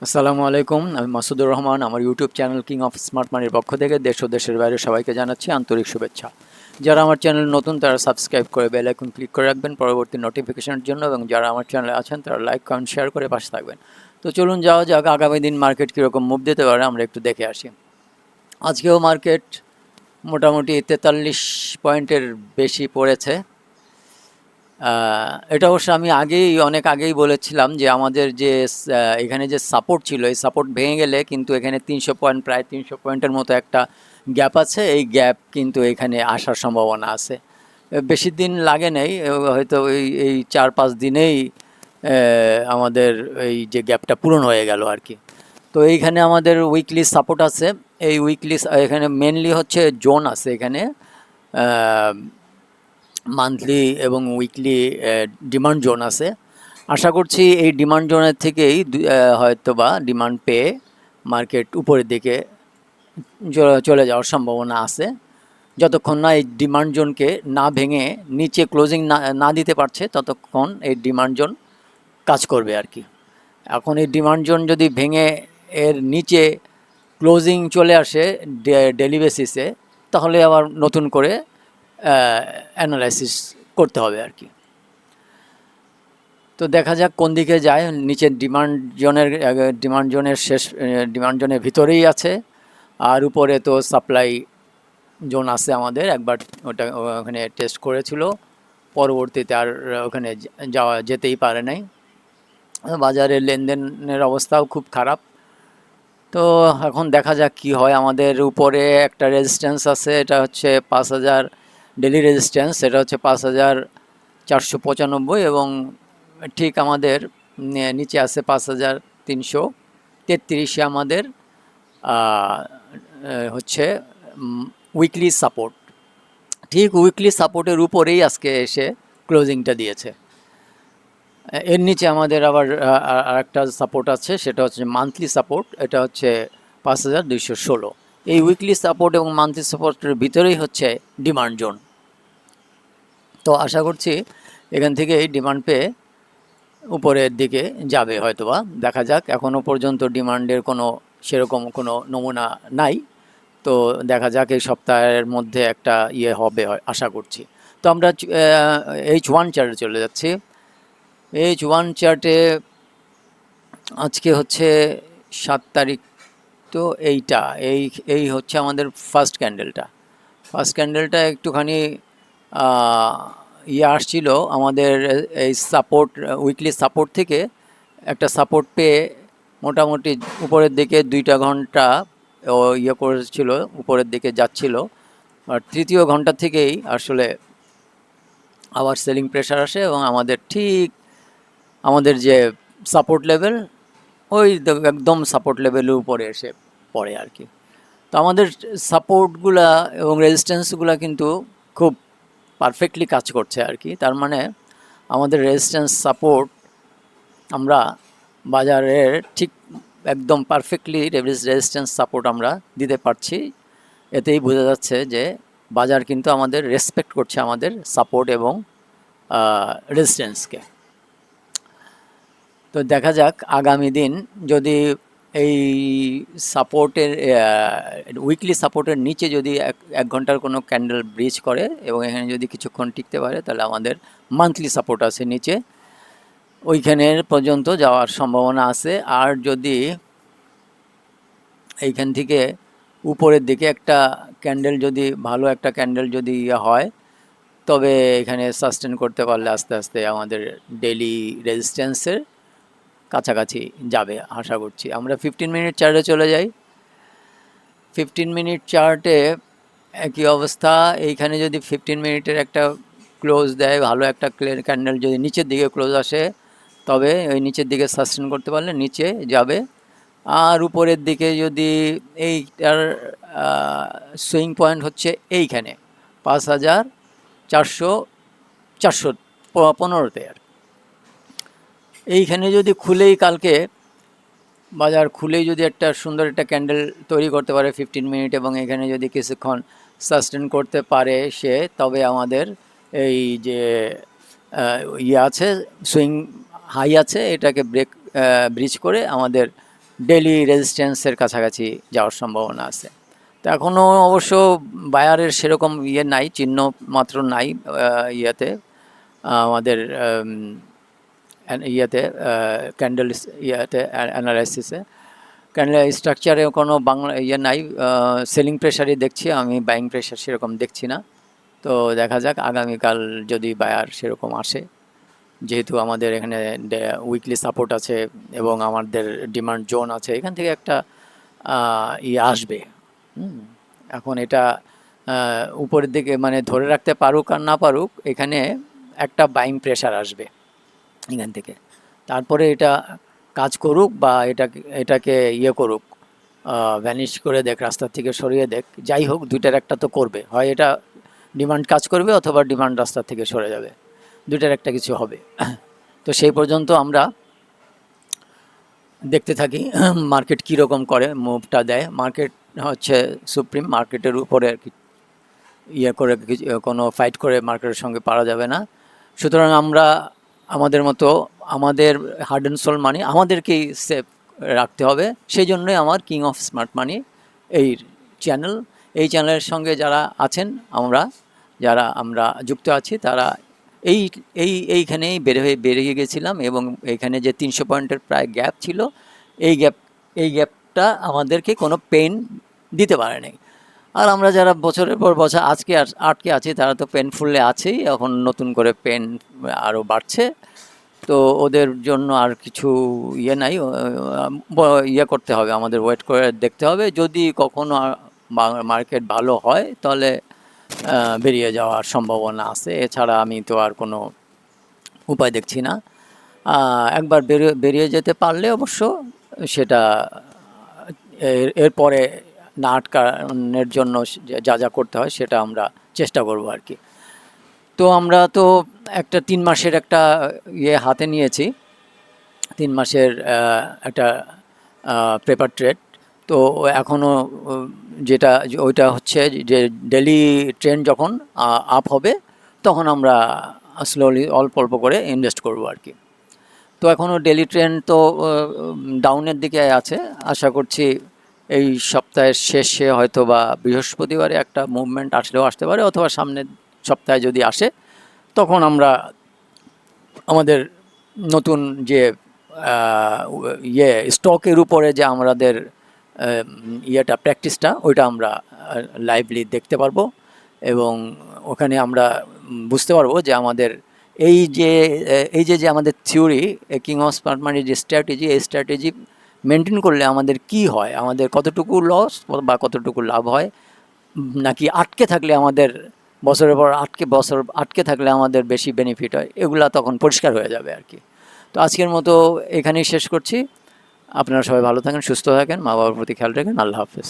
আসসালামু আলাইকুম। আমি মাসুদুর রহমান। আমার YouTube channel king of smart মানির পক্ষ থেকে দেশ ও দেশের বাইরে সবাইকে জানাচ্ছি আন্তরিক শুভেচ্ছা। যারা আমার চ্যানেল নতুন তারা সাবস্ক্রাইব করে বেল আইকন ক্লিক করে রাখবেন পরবর্তী নোটিফিকেশনের জন্য, এবং যারা আমার চ্যানেলে আছেন তারা লাইক কমেন্ট শেয়ার করে পাশে থাকবেন। তো চলুন যাওয়া যাক, আগামী দিন মার্কেট কীরকম মুভ দিতে পারে আমরা একটু দেখে আসি। আজকেও মার্কেট মোটামুটি 43 পয়েন্টের বেশি পড়েছে। এটা অবশ্য আমি অনেক আগেই বলেছিলাম যে আমাদের যে এখানে যে সাপোর্ট ছিল, এই সাপোর্ট ভেঙে গেলে কিন্তু এখানে 300 পয়েন্ট, প্রায় 300 পয়েন্টের মতো একটা গ্যাপ আছে। এই গ্যাপ কিন্তু এখানে আসার সম্ভাবনা আছে। বেশি দিন লাগে নাই, হয়তো এই 4-5 দিনেই আমাদের এই যে গ্যাপটা পূরণ হয়ে গেল আর কি। তো এইখানে আমাদের উইকলি সাপোর্ট আছে। এই উইকলি এখানে মেনলি হচ্ছে জোন আছে এখানে, মান্থলি এবং উইকলি ডিমান্ড জোন আছে। আশা করছি এই ডিমান্ড জোনের থেকেই হয়তো বা ডিমান্ড পেয়ে মার্কেট উপরের দিকে চলে যাওয়ার সম্ভাবনা আছে। যতক্ষণ না এই ডিমান্ড জোনকে না ভেঙে নিচে ক্লোজিং না দিতে পারছে ততক্ষণ এই ডিমান্ড জোন কাজ করবে আর কি। এখন এই ডিমান্ড জোন যদি ভেঙে এর নিচে ক্লোজিং চলে আসে ডেলি বেসিসে, তাহলে আবার নতুন করে অ্যানালাইসিস করতে হবে আর কি। তো দেখা যাক কোন দিকে যায়। নিচের ডিমান্ড জোনের ভিতরেই আছে, আর উপরে তো সাপ্লাই জোন আছে আমাদের। একবার ওখানে টেস্ট করেছিল, পরবর্তীতে আর ওখানে যেতেই পারে নাই। বাজারের লেনদেনের অবস্থাও খুব খারাপ। তো এখন দেখা যাক কি হয়। আমাদের উপরে একটা রেজিস্ট্যান্স আছে, এটা হচ্ছে 5000 ডেলি রেজিস্ট্যান্স, এটা হচ্ছে 5495, এবং ঠিক আমাদের নিচে আছে 5333 আমাদের হচ্ছে উইকলি সাপোর্ট। ঠিক উইকলি সাপোর্টের উপরেই আজকে এসে ক্লোজিংটা দিয়েছে। এর নিচে আমাদের আবার আরেকটা সাপোর্ট আছে, সেটা হচ্ছে মান্থলি সাপোর্ট, এটা হচ্ছে 5216। এই উইকলি সাপোর্ট এবং মান্থলি সাপোর্টের ভিতরেই হচ্ছে ডিমান্ড জোন। তো আশা করছি এখান থেকে এই ডিমান্ড পেয়ে উপরের দিকে যাবে হয়তোবা, দেখা যাক। এখনও পর্যন্ত ডিমান্ডের সেরকম কোনো নমুনা নাই। তো দেখা যাক এই সপ্তাহের মধ্যে একটা হবে আশা করছি। তো আমরা H1 চার্টে চলে যাচ্ছি। H1 চার্টে আজকে হচ্ছে 7 তারিখ। তো এই হচ্ছে আমাদের ফার্স্ট ক্যান্ডেলটা একটুখানি আসছিল আমাদের এই সাপোর্ট, উইকলি সাপোর্ট থেকে একটা সাপোর্ট পেয়ে মোটামুটি উপরের দিকে 2টা ঘন্টা করেছিল, উপরের দিকে যাচ্ছিল। আর তৃতীয় ঘন্টা থেকেই আসলে আবার সেলিং প্রেশার আসে, এবং আমাদের যে সাপোর্ট লেভেল, একদম সাপোর্ট লেভেলের উপরে এসে পড়ে আর কি। তো আমাদের সাপোর্টগুলা এবং রেজিস্ট্যান্সগুলা কিন্তু খুব পারফেক্টলি কাজ করছে আর কি। তার মানে আমাদের রেজিস্ট্যান্স সাপোর্ট আমরা বাজারের ঠিক একদম পারফেক্টলি রেজিস্ট্যান্স সাপোর্ট আমরা দিতে পারছি। এতেই বোঝা যাচ্ছে যে বাজার কিন্তু আমাদের রেসপেক্ট করছে আমাদের সাপোর্ট এবং রেজিস্ট্যান্সকে। তো দেখা যাক আগামী দিন যদি এই সাপোর্টের উইকলি সাপোর্টের নিচে যদি এক ঘন্টার কোনো ক্যান্ডেল ব্রিজ করে এবং এখানে যদি কিছুক্ষণ টিকতে পারে, তাহলে আমাদের মান্থলি সাপোর্ট আছে নিচে, ওইখানের পর্যন্ত যাওয়ার সম্ভাবনা আছে। আর যদি এইখান থেকে উপরের দিকে একটা ক্যান্ডেল, যদি ভালো একটা ক্যান্ডেল যদি হয়, তবে এখানে সাস্টেন করতে পারলে আস্তে আস্তে আমাদের ডেইলি রেজিস্ট্যান্সের কাছাকাছি যাবে আশা করছি। আমরা 15 মিনিট চার্টে চলে যাই। 15 মিনিট চার্টে একই অবস্থা। এইখানে যদি 15 মিনিটের একটা ক্লোজ দেয়, ভালো একটা ক্যান্ডেল যদি নিচের দিকে ক্লোজ আসে, তবে ওই নিচের দিকে সাস্টেন করতে পারলে নিচে যাবে। আর উপরের দিকে যদি এইটার সুইং পয়েন্ট হচ্ছে এইখানে 5415 আর এইখানে যদি কালকে বাজার খুলেই যদি একটা সুন্দর একটা ক্যান্ডেল তৈরি করতে পারে 15 মিনিট, এবং এখানে যদি কিছুক্ষণ সাস্টেন করতে পারে সে, তবে আমাদের এই যে আছে সুইং হাই আছে, এটাকে ব্রিজ করে আমাদের ডেলি রেজিস্ট্যান্সের কাছাকাছি যাওয়ার সম্ভাবনা আছে। তো এখনও অবশ্য বায়ারের সেরকম নাই, চিহ্ন মাত্র নাই ইয়েতে, আমাদের ইয়েতে ক্যান্ডেল ইয়েতে অ্যানালাইসিসে ক্যান্ডেল স্ট্রাকচারে কোনো বাংলা নাই, সেলিং প্রেশারই দেখছি আমি, বাইং প্রেশার সেরকম দেখছি না। তো দেখা যাক আগামীকাল যদি বায়ার সেরকম আসে, যেহেতু আমাদের এখানে উইকলি সাপোর্ট আছে এবং আমাদের ডিমান্ড জোন আছে, এখান থেকে একটা আসবে। এখন এটা উপরের দিকে মানে ধরে রাখতে পারুক আর না পারুক, এখানে একটা বাইং প্রেশার আসবে এখান থেকে। তারপরে এটা কাজ করুক বা এটাকে করুক, ভ্যানিশ করে দেখ, রাস্তার থেকে সরিয়ে দেখ, যাই হোক দুইটার একটা তো করবে, হয় এটা ডিমান্ড কাজ করবে অথবা ডিমান্ড রাস্তা থেকে সরে যাবে, দুইটার একটা কিছু হবে। তো সেই পর্যন্ত আমরা দেখতে থাকি মার্কেট কীরকম করে, মুভটা দেয়। মার্কেট হচ্ছে সুপ্রিম, মার্কেটের উপরে আর কি করে কোনো ফাইট করে মার্কেটের সঙ্গে পারা যাবে না। সুতরাং আমরা আমাদের মতো, আমাদের হার্ড অ্যান্ড সোল মানি আমাদেরকেই সেভ রাখতে হবে। সেই জন্যই আমার কিং অফ স্মার্ট মানি এই চ্যানেল। এই চ্যানেলের সঙ্গে যারা আছেন, যারা আমরা যুক্ত আছি, তারা এইখানেই বেরিয়ে গেছিলাম এবং এইখানে যে 300 পয়েন্টের প্রায় গ্যাপ ছিল, এই গ্যাপটা আমাদেরকে কোনো পেইন দিতে পারে নাই। আর আমরা যারা বছরের পর বছর আটকে আছি, তারা তো পেনফুলে আছেই, এখন নতুন করে পেন আরও বাড়ছে। তো ওদের জন্য আর কিছু নাই, করতে হবে, আমাদের ওয়েট করে দেখতে হবে। যদি কখনো মার্কেট ভালো হয় তাহলে বেরিয়ে যাওয়ার সম্ভাবনা আছে, এছাড়া আমি তো আর কোনো উপায় দেখছি না। একবার বেরিয়ে যেতে পারলে অবশ্য সেটা এরপরে না আটকানোর জন্য যা করতে হয় সেটা আমরা চেষ্টা করব আর কি। তো আমরা তো একটা 3 মাসের একটা হাতে নিয়েছি, 3 মাসের একটা পেপার ট্রেড। তো এখনও যেটা ওইটা হচ্ছে যে ডেলি ট্রেন্ড যখন আপ হবে তখন আমরা স্লোলি অল্প অল্প করে ইনভেস্ট করব আর কি। তো এখনও ডেলি ট্রেন্ড তো ডাউনের দিকে আছে, আশা করছি এই সপ্তাহের শেষে হয়তো বা বৃহস্পতিবারে একটা মুভমেন্ট আসতে পারে, অথবা সামনের সপ্তাহে যদি আসে তখন আমরা আমাদের নতুন যে স্টকের উপরে যে আমাদের প্র্যাকটিসটা, ওইটা আমরা লাইভলি দেখতে পারবো এবং ওখানে আমরা বুঝতে পারবো যে আমাদের এই যে আমাদের থিওরি, কিং অফ স্মার্ট মানির যে স্ট্র্যাটেজি, এই স্ট্র্যাটেজি মেনটেন করলে আমাদের কি হয়, আমাদের কতটুকু লস বা কতটুকু লাভ হয়, নাকি আটকে থাকলে আমাদের বছরের পর আটকে থাকলে আমাদের বেশি বেনিফিট হয়, এগুলা তখন পরিষ্কার হয়ে যাবে আর কি। তো আজকের মতো এখানেই শেষ করছি। আপনারা সবাই ভালো থাকেন, সুস্থ থাকেন, মা বাবার প্রতি খেয়াল রাখেন। আল্লাহ হাফেজ।